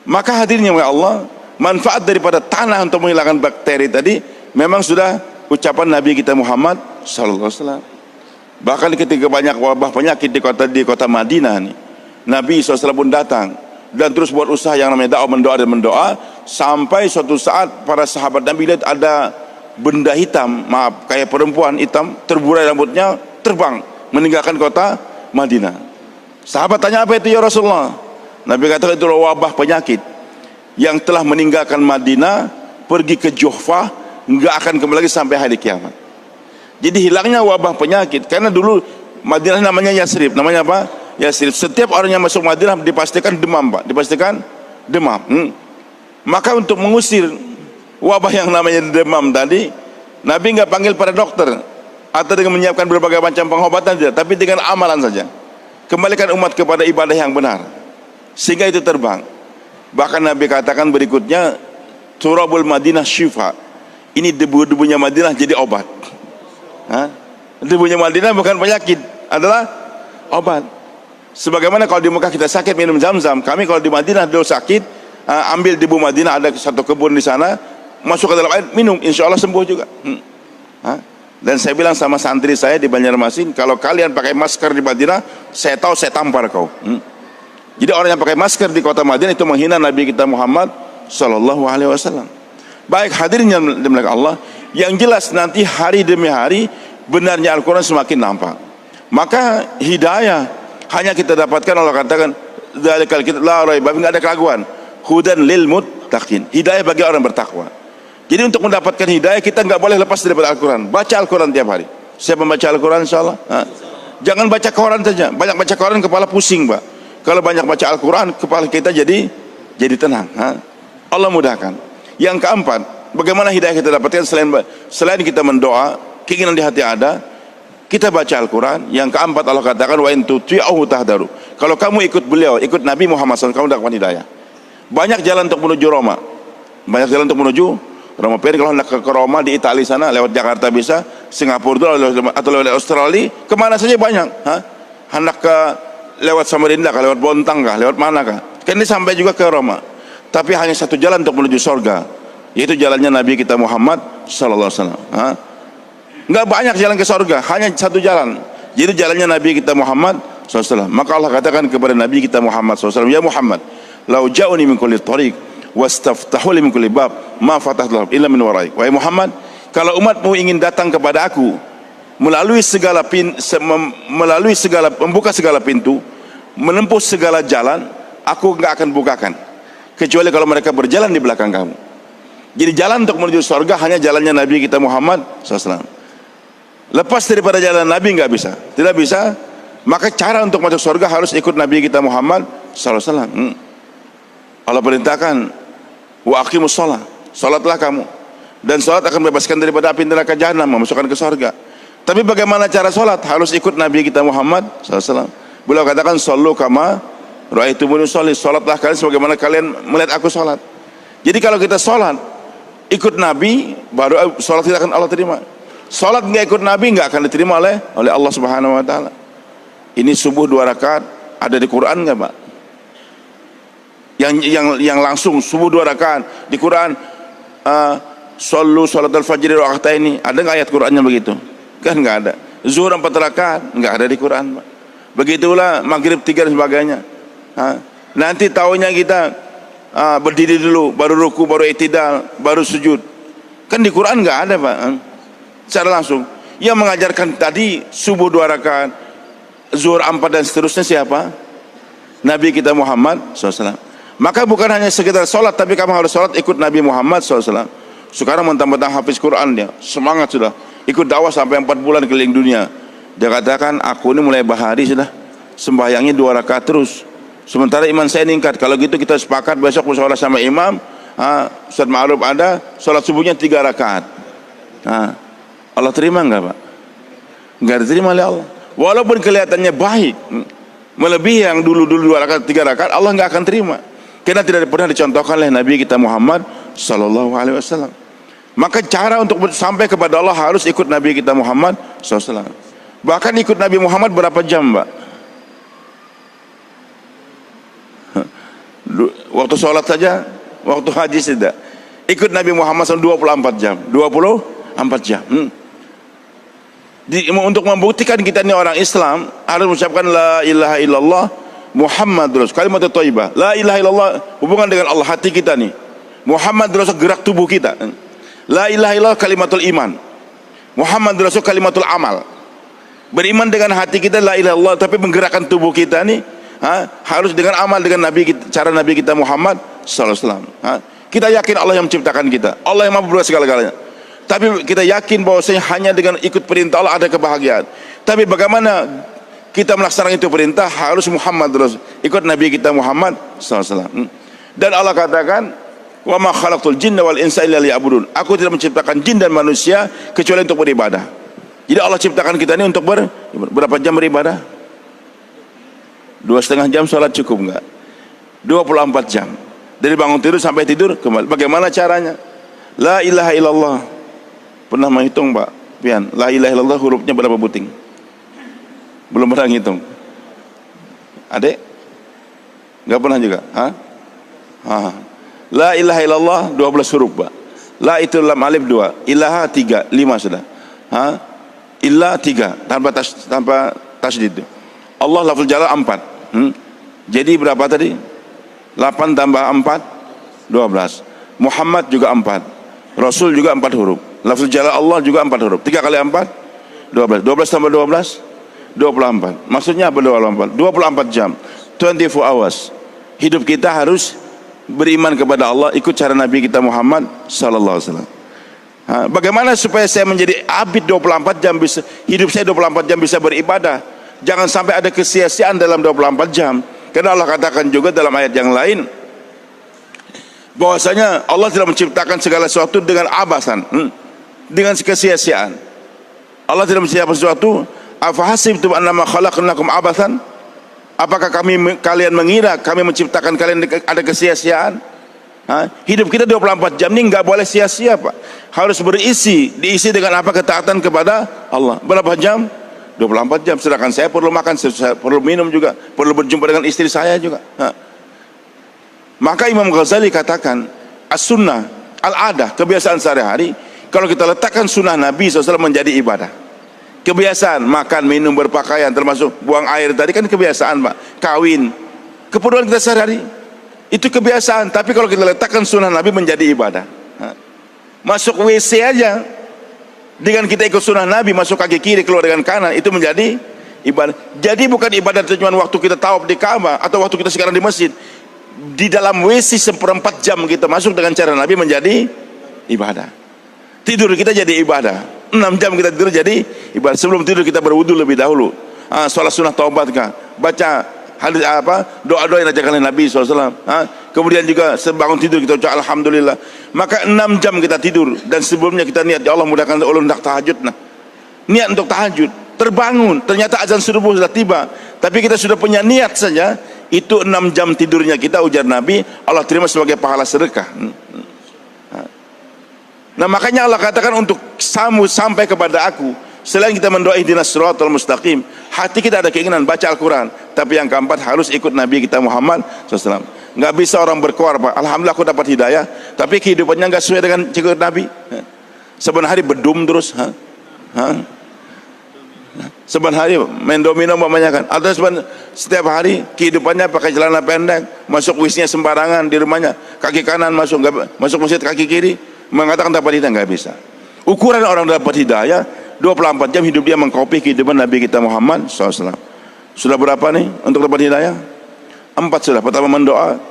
Maka hadirnya oleh Allah, manfaat daripada tanah untuk menghilangkan bakteri tadi memang sudah ucapan Nabi kita Muhammad SAW. Bahkan ketika banyak wabah penyakit di kota Madinah nih, Nabi SAW pun datang dan terus buat usaha yang namanya dakwah, mendoa dan mendoa, sampai suatu saat para sahabat Nabi lihat ada benda hitam, maaf, kayak perempuan hitam, terburai rambutnya, terbang meninggalkan kota Madinah. Sahabat tanya, apa itu ya Rasulullah? Nabi katakan, itu wabah penyakit yang telah meninggalkan Madinah, pergi ke Juhfah, enggak akan kembali lagi sampai hari kiamat. Jadi hilangnya wabah penyakit, karena dulu Madinah namanya Yasrib. Namanya apa? Yasrib. Setiap orang yang masuk Madinah dipastikan demam, Pak. Dipastikan demam. Maka untuk mengusir wabah yang namanya demam tadi, Nabi enggak panggil para dokter atau dengan menyiapkan berbagai macam pengobatan, tidak, tapi dengan amalan saja. Kembalikan umat kepada ibadah yang benar, sehingga itu terbang. Bahkan Nabi katakan berikutnya, turabul Madinah syifa. Ini debu-debunya Madinah jadi obat. Debunya Madinah bukan penyakit, adalah obat. Sebagaimana kalau di Mekah kita sakit minum Zam-Zam, kami kalau di Madinah dulu sakit, ambil debu Madinah, ada satu kebun di sana, masuk ke dalam air, minum, insya Allah sembuh juga. Dan saya bilang sama santri saya di Banjarmasin, kalau kalian pakai masker di Madinah, saya tahu saya tampar kau. Jadi orang yang pakai masker di kota Madinah itu menghina Nabi kita Muhammad sallallahu alaihi wasallam. Baik, hadirin yang dimuliakan Allah, yang jelas nanti hari demi hari benarnya Al-Quran semakin nampak. Maka hidayah hanya kita dapatkan, Allah katakan dzalikal kitab la raiba fihi, enggak ada keraguan, hudan lil muttaqin, hidayah bagi orang bertakwa. Jadi untuk mendapatkan hidayah kita enggak boleh lepas daripada Al-Quran. Baca Al-Quran tiap hari. Siapa membaca Al-Quran insyaallah? Jangan baca koran saja. Banyak baca koran kepala pusing, Pak. Kalau banyak baca Al-Quran, kepala kita jadi tenang. Allah mudahkan. Yang keempat, bagaimana hidayah kita dapatkan selain kita mendoa, keinginan di hati ada, kita baca Al-Quran. Yang keempat, Allah katakan, wa in tuti'uhu tahdaru. Kalau kamu ikut beliau, ikut Nabi Muhammad SAW, kamu dapat hidayah. Banyak jalan untuk menuju Roma. Banyak jalan untuk menuju Roma. Kalau hendak ke Roma di Italia sana, lewat Jakarta bisa, Singapura atau lewat Australia, kemana saja banyak. Hendak ke lewat Samarinda kah, lewat Bontang kah, lewat mana kah, kan ini sampai juga ke Roma. Tapi hanya satu jalan untuk menuju surga, yaitu jalannya Nabi kita Muhammad sallallahu alaihi wasallam. Enggak banyak jalan ke surga, hanya satu jalan, yaitu jalannya Nabi kita Muhammad sallallahu alaihi wasallam. Maka Allah katakan kepada Nabi kita Muhammad sallallahu alaihi wasallam, ya Muhammad, lau ja'uni min kulli tariq wastaftahu li min kulli bab ma fatahtu lahum illa min waraik. Wahai Muhammad, kalau umatmu ingin datang kepada aku melalui segala membuka segala pintu, menempuh segala jalan, aku enggak akan bukakan kecuali kalau mereka berjalan di belakang kamu. Jadi jalan untuk menuju surga hanya jalannya Nabi kita Muhammad SAW. Lepas daripada jalan Nabi enggak bisa, tidak bisa. Maka cara untuk masuk surga harus ikut Nabi kita Muhammad SAW. Allah perintahkan, wa aqimus shalah, salatlah kamu, dan salat akan membebaskan daripada api neraka jahanam, memasukkan ke surga. Tapi bagaimana cara solat? Harus ikut Nabi kita Muhammad SAW. Beliau katakan, sallu kama ra'aitumuni usolli, solatlah kalian sebagaimana kalian melihat aku solat. Jadi kalau kita solat ikut Nabi, baru solat kita akan Allah terima. Solat nggak ikut Nabi nggak akan diterima oleh Allah Subhanahu Wa Taala. Ini subuh 2 rakaat ada di Quran nggak, Pak? Yang langsung subuh 2 rakaat di Quran, sallu salatul fajr raka'ataini, ada nggak ayat Qurannya begitu? Kan nggak ada. Zuhur 4 rakaat nggak ada di Quran, Pak. Begitulah maghrib 3 dan sebagainya. Nanti tahunya kita berdiri dulu, baru ruku, baru i'tidal, baru sujud. Kan di Quran nggak ada, Pak. Secara langsung. Yang mengajarkan tadi subuh 2 rakaat, zuhur 4 dan seterusnya siapa? Nabi kita Muhammad SAW. Maka bukan hanya sekedar sholat, tapi kamu harus sholat ikut Nabi Muhammad SAW. Sekarang mentang-mentang hafiz Quran dia, semangat sudah. Ikut dakwah sampai 4 bulan keliling dunia. Dia katakan, aku ini mulai bahari sudah sembahyangnya 2 rakaat terus. Sementara iman saya meningkat. Kalau gitu kita sepakat besok musyawarah sama imam, Ustaz Ma'ruf ada, sholat subuhnya 3 rakaat. Allah terima enggak, Pak? Enggak diterima oleh Allah. Walaupun kelihatannya baik, melebihi yang dulu-dulu 2 rakaat, 3 rakaat, Allah enggak akan terima. Karena tidak pernah dicontohkan oleh Nabi kita Muhammad sallallahu alaihi wasallam. Maka cara untuk sampai kepada Allah harus ikut Nabi kita Muhammad SAW. Bahkan ikut Nabi Muhammad berapa jam, Mbak? Waktu sholat saja, waktu haji tidak. Ikut Nabi Muhammad SAW 24 jam. 24 jam. Untuk membuktikan kita ini orang Islam, harus mengucapkan la ilaha illallah Muhammad Rasul, kalimat thayyibah. La ilaha illallah hubungan dengan Allah, hati kita nih. Muhammad Rasul gerak tubuh kita. La ilaha illallah kalimatul iman. Muhammad Rasul kalimatul amal. Beriman dengan hati kita la ilaha illallah, tapi menggerakkan tubuh kita nih harus dengan amal, dengan Nabi kita, cara Nabi kita Muhammad sallallahu alaihi wasallam. Kita yakin Allah yang menciptakan kita, Allah yang mampu berbuat segala-galanya. Tapi kita yakin bahwasanya hanya dengan ikut perintah Allah ada kebahagiaan. Tapi bagaimana kita melaksanakan itu perintah? Harus Muhammad Rasul, ikut Nabi kita Muhammad sallallahu alaihi wasallam. Dan Allah katakan, wa ma khalaqtul jinna wal insa illa liya'budun. Aku tidak menciptakan jin dan manusia kecuali untuk beribadah. Jadi Allah ciptakan kita ini untuk berapa jam beribadah? 2,5 jam sholat cukup enggak? 24 jam. Dari bangun tidur sampai tidur kembali. Bagaimana caranya? La ilaha illallah. Pernah menghitung Pak Pian? La ilaha illallah hurufnya berapa buting? Belum pernah ngitung. Adek? Enggak pernah juga? La ilaha illallah 12 huruf Pak. La itu lam alif 2, ilaha 3, 5 sudah. Illa 3 tanpa tasydid. Allah lafzul jalal 4. Jadi berapa tadi? 8 tambah 4 12. Muhammad juga 4. Rasul juga 4 huruf. Lafzul jalal Allah juga 4 huruf. 3 kali 4 12. 12 tambah 12 24. Maksudnya apa 24? 24 jam. 24 hours. Hidup kita harus beriman kepada Allah, ikut cara Nabi kita Muhammad sallallahu alaihi wasallam. Bagaimana supaya saya menjadi abid 24 jam bisa, hidup saya 24 jam bisa beribadah? Jangan sampai ada kesia-siaan dalam 24 jam. Karena Allah katakan juga dalam ayat yang lain bahwasanya Allah tidak menciptakan segala sesuatu dengan abasan, dengan kesia-siaan. Allah tidak menciptakan sesuatu. Afahasibtum annama khalaqnakum abasan? Apakah kalian mengira kami menciptakan kalian ada kesia-siaan? Hidup kita 24 jam ini nggak boleh sia-sia Pak. Harus diisi dengan apa? Ketaatan kepada Allah. Berapa jam? 24 jam. Sedangkan saya perlu makan, saya perlu minum juga, perlu berjumpa dengan istri saya juga. Maka Imam Ghazali katakan, as-sunnah, al-adah, kebiasaan sehari-hari, kalau kita letakkan sunnah Nabi SAW menjadi ibadah. Kebiasaan, makan, minum, berpakaian, termasuk buang air tadi kan kebiasaan Pak. Kawin, keperluan kita sehari-hari, itu kebiasaan. Tapi kalau kita letakkan sunnah Nabi menjadi ibadah, masuk WC aja, dengan kita ikut sunnah Nabi, masuk kaki kiri, keluar dengan kanan, itu menjadi ibadah. Jadi bukan ibadah cuma waktu kita tawaf di Ka'bah atau waktu kita sekarang di masjid. Di dalam WC 1/4 jam kita masuk dengan cara Nabi menjadi ibadah. Tidur kita jadi ibadah. 6 jam kita tidur jadi ibadah. Sebelum tidur kita berwudu lebih dahulu. Sholat sunnah taubat kah? Baca hadis doa-doa yang diajarkan oleh Nabi SAW. Kemudian juga sebangun tidur kita ucap alhamdulillah. Maka 6 jam kita tidur, dan sebelumnya kita niat ya Allah mudahkan ulun untuk tahajud. Niat untuk tahajud, terbangun, ternyata azan subuh sudah tiba, tapi kita sudah punya niat saja, itu 6 jam tidurnya kita, ujar Nabi, Allah terima sebagai pahala sedekah. Nah makanya Allah katakan untuk sampai kepada aku, selain kita mendoa ihdinas siratal mustaqim, hati kita ada keinginan baca Al-Quran. Tapi yang keempat harus ikut Nabi kita Muhammad SAW. Nggak bisa orang berkuar Pak, alhamdulillah aku dapat hidayah, tapi kehidupannya nggak sesuai dengan ikut Nabi. Sebenarnya hari bedum terus, sebenarnya hari main domino namanya kan. Atau setiap hari kehidupannya pakai celana pendek, masuk wisnya sembarangan di rumahnya, kaki kanan masuk, nggak masuk masjid kaki kiri, mengatakan dapat hidayah, nggak bisa. Ukuran orang dapat hidayah 24 jam hidup dia mengkopi kehidupan Nabi kita Muhammad SAW. Sudah berapa nih untuk dapat hidayah? 4 sudah. Pertama mendoa,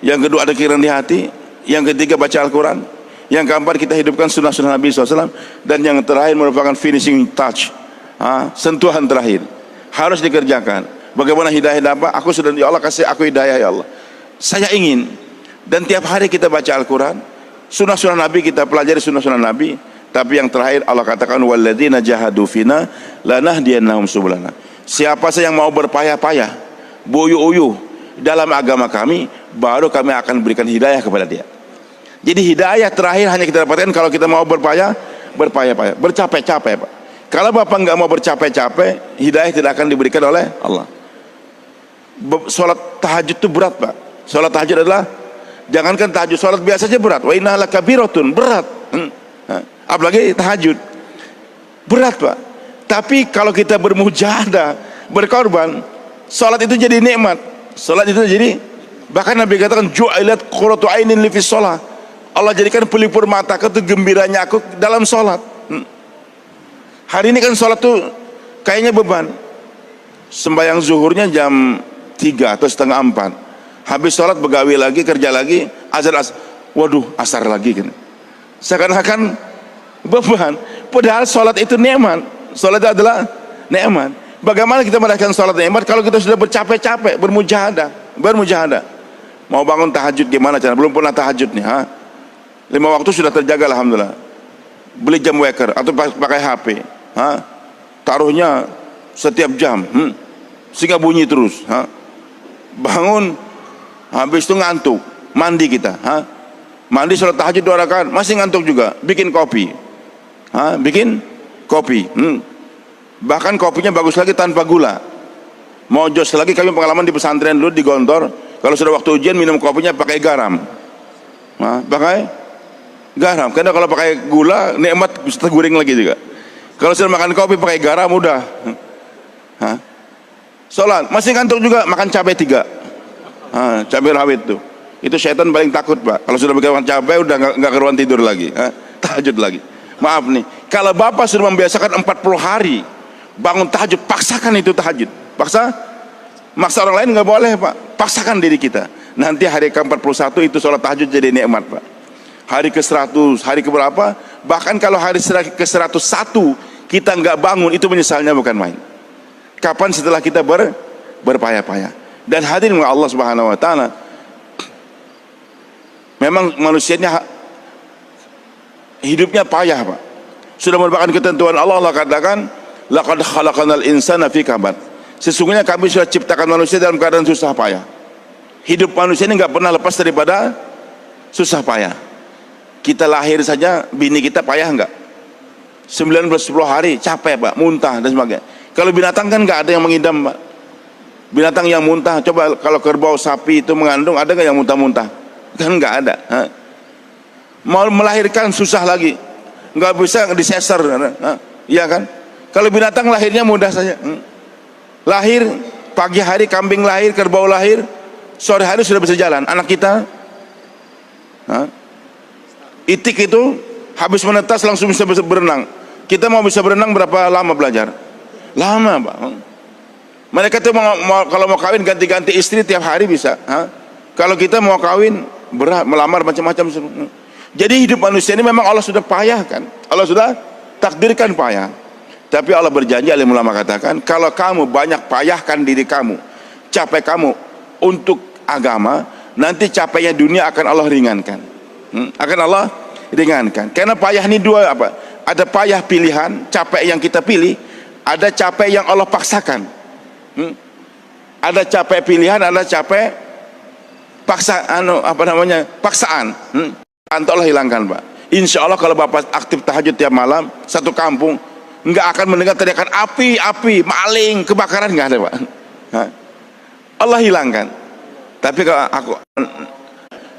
yang kedua ada keinginan di hati, yang ketiga baca Al-Quran, yang keempat kita hidupkan sunnah-sunnah Nabi SAW, dan yang terakhir merupakan finishing touch, sentuhan terakhir harus dikerjakan. Bagaimana hidayah dapat? Aku sudah, ya Allah kasih aku hidayah ya Allah, saya ingin. Dan tiap hari kita baca Al-Quran, sunnah-sunnah Nabi kita pelajari, sunnah-sunnah Nabi. Tapi yang terakhir Allah katakan walladzina jahadu fina lanahdiyannahum subulana. Siapa saja yang mau berpayah-payah, boyo-oyo dalam agama kami, baru kami akan berikan hidayah kepada dia. Jadi hidayah terakhir hanya kita dapatkan kalau kita mau berpayah-payah, bercapek-capek Pak. Kalau Bapak nggak mau bercapek-capek, hidayah tidak akan diberikan oleh Allah. Sholat tahajud itu berat Pak. Sholat tahajud adalah, jangankan tahajud, sholat biasa aja berat. Wa innaha lakabiratun, berat. Apalagi tahajud, berat Pak. Tapi kalau kita bermujahadah, berkorban, sholat itu jadi nikmat. Salat itu jadi, bahkan Nabi katakan ju'ilat qurratu ainin li fis shalah. Allah jadikan pelipur mataku itu gembiranya aku dalam salat. Hari ini kan salat tuh kayaknya beban. Sembahyang zuhurnya jam 3 atau setengah 4. Habis salat begawi lagi, kerja lagi, azan waduh, asar lagi kan. Seakan-akan beban. Padahal salat itu nikmat. Salat adalah nikmat. Bagaimana kita merasakan salat nikmat kalau kita sudah bercapek-capek, bermujahadah. Mau bangun tahajud gimana cara? Belum pernah tahajud nih, 5 waktu sudah terjaga alhamdulillah. Beli jam waker atau pakai HP, taruhnya setiap jam, sehingga bunyi terus, bangun, habis itu ngantuk, mandi kita, mandi sholat tahajud 2 rakaat, masih ngantuk juga, bikin kopi, bahkan kopinya bagus lagi tanpa gula. Mau jos lagi, kami pengalaman di pesantren dulu di Gontor, kalau sudah waktu ujian minum kopinya pakai garam, pakai garam, karena kalau pakai gula nikmat bisa terguring lagi juga. Kalau sudah makan kopi pakai garam udah, sholat masih ngantuk juga, makan cabai 3, cabai rawit tuh, itu setan paling takut Pak. Kalau sudah makan cabai udah nggak keruan tidur lagi, tahajud lagi. Maaf nih, kalau Bapak sudah membiasakan 40 hari bangun tahajud, paksakan itu tahajud, maksa orang lain nggak boleh Pak, paksakan diri kita. Nanti hari ke-41 itu sholat tahajud jadi nikmat Pak. Hari ke-100, hari ke-berapa, bahkan kalau hari ke-101 kita nggak bangun, itu menyesalnya bukan main. Kapan setelah kita berpayah-payah. Dan hadirin Allah Subhanahu wa taala, memang manusianya hidupnya payah Pak. Sudah merupakan ketentuan Allah. Allah katakan laqad khalaqnal insana fi kabad. Sesungguhnya kami sudah ciptakan manusia dalam keadaan susah payah. Hidup manusia ini nggak pernah lepas daripada susah payah. Kita lahir saja, bini kita payah enggak? 19-10 hari capek Pak, muntah dan sebagainya. Kalau binatang kan enggak ada yang mengidam Pak. Binatang yang muntah, coba kalau kerbau, sapi itu mengandung, ada enggak yang muntah-muntah? Kan enggak ada. Mau melahirkan susah lagi, enggak bisa disesar, iya kan? Kalau binatang lahirnya mudah saja. Lahir pagi hari, kambing lahir, kerbau lahir, sore hari sudah bisa jalan. Anak kita, itik itu habis menetas langsung bisa berenang. Kita mau bisa berenang berapa lama belajar? Lama Pak. Mereka tuh kalau mau kawin ganti-ganti istri tiap hari bisa. Kalau kita mau kawin berat, melamar macam-macam. Jadi hidup manusia ini memang Allah sudah payah kan. Allah sudah takdirkan payah. Tapi Allah berjanji, alim ulama katakan, kalau kamu banyak payahkan diri kamu, capek kamu untuk agama, nanti capeknya dunia akan Allah ringankan. Akan Allah ringankan. Karena payah ini dua apa? Ada payah pilihan, capek yang kita pilih, ada capek yang Allah paksakan. Ada capek pilihan, ada capek paksaan. Untuk Allah hilangkan Pak. Insya Allah kalau Bapak aktif tahajud tiap malam, satu kampung nggak akan mendengar teriakan api, maling, kebakaran, nggak ada Pak. Allah hilangkan. Tapi kalau aku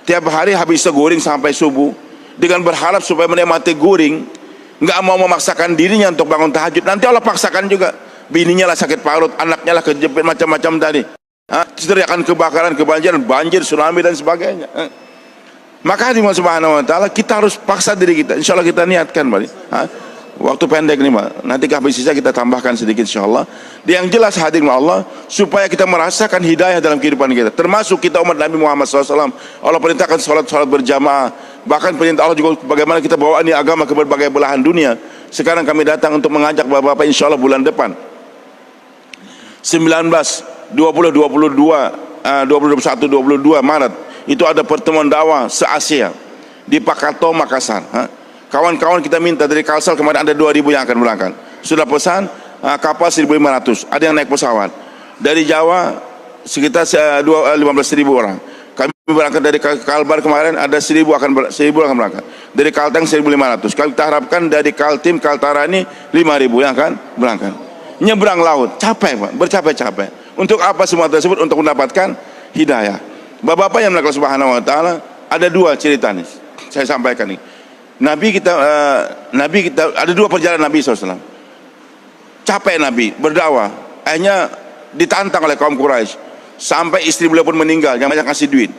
tiap hari habis goreng sampai subuh dengan berharap supaya menikmati goreng, nggak mau memaksakan dirinya untuk bangun tahajud, nanti Allah paksakan juga. Bininya lah sakit parut, anaknya lah kejepit macam-macam tadi, teriakan kebakaran, kebanjiran, banjir, tsunami dan sebagainya. Maka di Subhanahu wa taala kita harus paksa diri kita. Insya Allah kita niatkan Pak. Waktu pendek nih Pak, nanti habis sisa kita tambahkan sedikit insya Allah. Yang jelas hadirin Allah, supaya kita merasakan hidayah dalam kehidupan kita, termasuk kita umat Nabi Muhammad SAW. Allah perintahkan sholat berjamaah, bahkan perintah Allah juga bagaimana kita bawa ini agama ke berbagai belahan dunia. Sekarang kami datang untuk mengajak bapak-bapak insya Allah bulan depan 19, 20, 22, 21, 22 Maret itu ada pertemuan dakwah se-Asia di Pakato, Makassar. Kawan-kawan kita minta dari Kalsel, kemarin ada 2.000 yang akan berangkat. Sudah pesan kapal 1.500, ada yang naik pesawat. Dari Jawa sekitar 15.000 orang. Kami berangkat dari Kalbar kemarin ada 1.000 akan berangkat. Dari Kalteng 1.500. Kita harapkan dari Kaltim, Kaltara ini 5.000 yang akan berangkat. Nyebrang laut, capek Pak, bercapek-capek. Untuk apa semua tersebut? Untuk mendapatkan hidayah. Bapak-bapak yang melakukan Subhanahu wa taala, ada 2 cerita nih. Saya sampaikan nih. Nabi kita ada 2 perjalanan Nabi SAW. Capek Nabi berdakwah, akhirnya ditantang oleh kaum Quraisy. Sampai istri beliau pun meninggal, yang banyak kasih duit.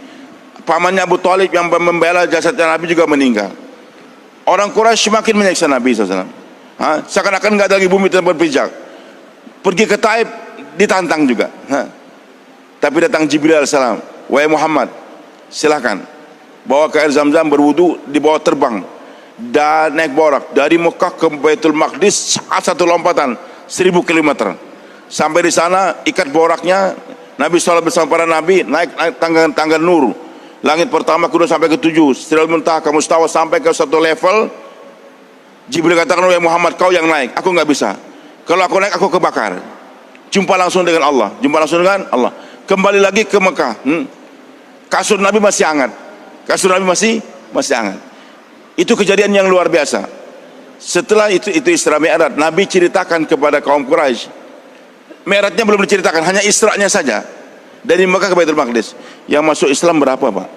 Pamannya Abu Thalib yang membela jasadnya Nabi juga meninggal. Orang Quraisy semakin menyiksa Nabi SAW. Seakan-akan nggak ada lagi bumi tempat berpijak. Pergi ke Taif ditantang juga. Tapi datang Jibril alaihissalam, wahai Muhammad, silakan bawa ke air Zam-Zam, berwudu, dibawa terbang dan naik borak dari Mekah ke Baitul Maqdis, satu lompatan 1000 km. Sampai di sana ikat boraknya, Nabi SAW bersama para nabi naik tangga Nur, langit pertama kedua sampai ke 7, Sidratul Muntaha, Mustawa, sampai ke satu level. Jibril katakan, wahai Muhammad, kau yang naik, aku nggak bisa. Kalau aku naik aku kebakar. Jumpa langsung dengan Allah, jumpa langsung dengan Allah. Kembali lagi ke Mekah. Kasur Nabi masih hangat. Kasur Nabi masih hangat. Itu kejadian yang luar biasa. Setelah itu Isra Mi'raj, Nabi ceritakan kepada kaum Quraisy. Mi'rajnya belum diceritakan, hanya Isra'nya saja. Dari Mekah ke Baitul Maqdis. Yang masuk Islam berapa, Pak?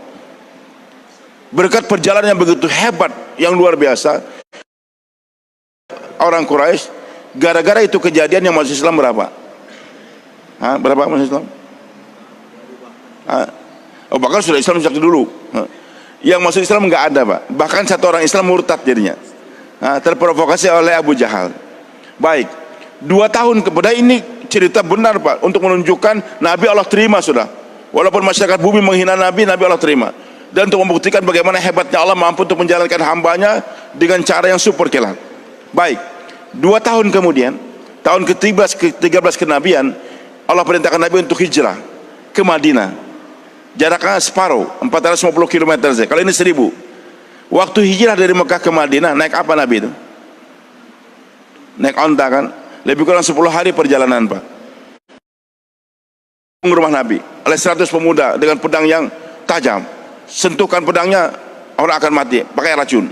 Berkat perjalanan yang begitu hebat, yang luar biasa, orang Quraisy, gara-gara itu kejadian yang masuk Islam berapa? Berapa masuk Islam? Oh, bahkan sudah Islam sejak dulu. Yang masuk Islam nggak ada, Pak. Bahkan satu orang Islam murtad jadinya. Terprovokasi oleh Abu Jahal. Baik, 2 tahun kepada ini cerita benar, Pak, untuk menunjukkan Nabi Allah terima sudah. Walaupun masyarakat bumi menghina Nabi Allah terima. Dan untuk membuktikan bagaimana hebatnya Allah mampu untuk menjalankan hambanya dengan cara yang super kilat. Baik, 2 tahun kemudian, tahun ke-13 kenabian, Allah perintahkan Nabi untuk hijrah ke Madinah. Jaraknya separuh, 450 km saja. Kalau ini 1000. Waktu hijrah dari Mekah ke Madinah, naik apa Nabi itu? Naik onta kan? Lebih kurang 10 hari perjalanan, Pak. Rumah Nabi oleh 100 pemuda dengan pedang yang tajam. Sentuhkan pedangnya, orang akan mati, pakai racun.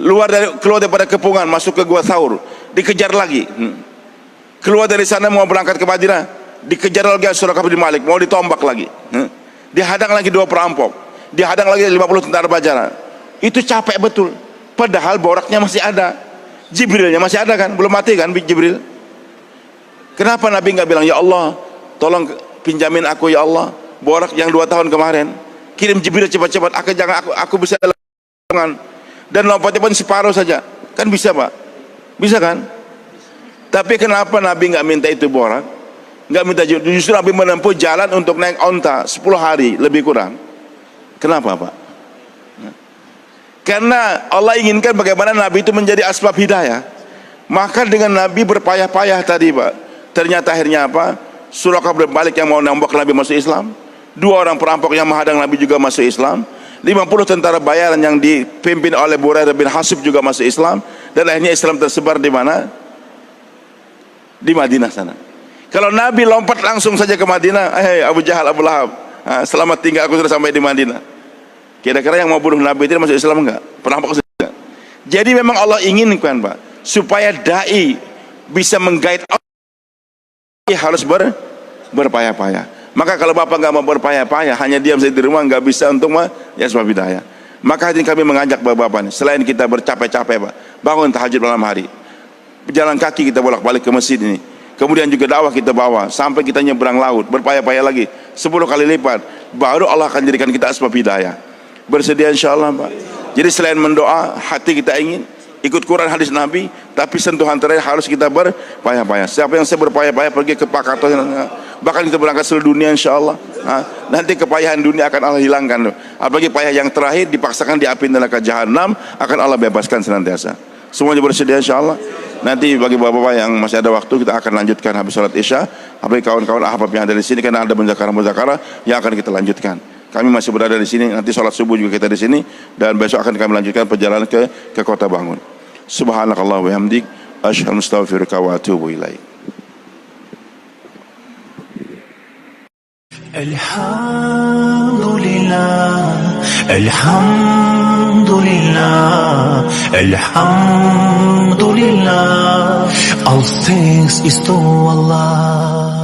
Keluar daripada kepungan, masuk ke Gua Thaur, dikejar lagi. Keluar dari sana mau berangkat ke Madinah, dikejar lagi Suraqah bin Malik, mau ditombak lagi. Dihadang lagi 2 perampok, dihadang lagi 50 tentara Bajara. Itu capek betul. Padahal boraknya masih ada, Jibrilnya masih ada kan, belum mati kan Jibril. Kenapa Nabi nggak bilang, ya Allah, tolong pinjamin aku ya Allah, borak yang 2 tahun kemarin, kirim Jibril cepat-cepat, aku bisa dengan, dan lompatnya pun separuh saja, kan bisa, Pak, bisa kan? Tapi kenapa Nabi nggak minta itu borak, nggak minta, justru Nabi menempuh jalan untuk naik onta 10 hari lebih kurang. Kenapa, Pak? Karena Allah inginkan bagaimana Nabi itu menjadi asbab hidayah. Maka dengan Nabi berpayah-payah tadi, Pak, ternyata akhirnya apa? Suraqah bin Malik yang mau nembak Nabi masuk Islam, 2 orang perampok yang menghadang Nabi juga masuk Islam, 50 tentara bayaran yang dipimpin oleh Buraidah bin Hasib juga masuk Islam, dan akhirnya Islam tersebar di mana? Di Madinah sana. Kalau Nabi lompat langsung saja ke Madinah, Abu Jahal, Abu Lahab, selamat tinggal, aku sudah sampai di Madinah. Kira-kira yang mau bunuh Nabi itu masuk Islam enggak? Perampok saja. Jadi memang Allah inginkan, Pak, supaya dai bisa menggait orang, harus berpayah-payah. Maka kalau Bapak nggak mau berpayah-payah, hanya diam saja di rumah, nggak bisa untuk ya sebab hidayah. Maka hari ini kami mengajak Bapak-Bapak, selain kita bercapek-capek, Pak, bangun tahajud malam hari, berjalan kaki kita bolak-balik ke masjid ini, kemudian juga dakwah kita bawa sampai kita nyebrang laut, berpayah-payah lagi 10 kali lipat, baru Allah akan jadikan kita asbab hidayah. Bersedia insyaallah, Pak. Jadi selain mendoa, hati kita ingin ikut Quran hadis Nabi, tapi sentuhan terakhir harus kita berpayah-payah. Siapa yang saya berpayah-payah pergi ke Pakato, bahkan kita berangkat seluruh dunia insyaallah. Nanti kepayahan dunia akan Allah hilangkan. Apalagi payah yang terakhir dipaksakan di api neraka jahanam, akan Allah bebaskan senantiasa. Semuanya bersedia insyaallah. Nanti bagi bapak-bapak yang masih ada waktu, kita akan lanjutkan habis sholat isya. Apalagi kawan-kawan ahbab yang ada di sini, karena ada muzakarah yang akan kita lanjutkan. Kami masih berada di sini, nanti sholat subuh juga kita di sini, dan besok akan kami lanjutkan perjalanan ke Kota Bangun. Subhanakallah wa hamdik, asyhadu an la ilaha illa anta wa atubu ilaik. Alhamdulillah, alhamdulillah, alhamdulillah. All thanks is to Allah.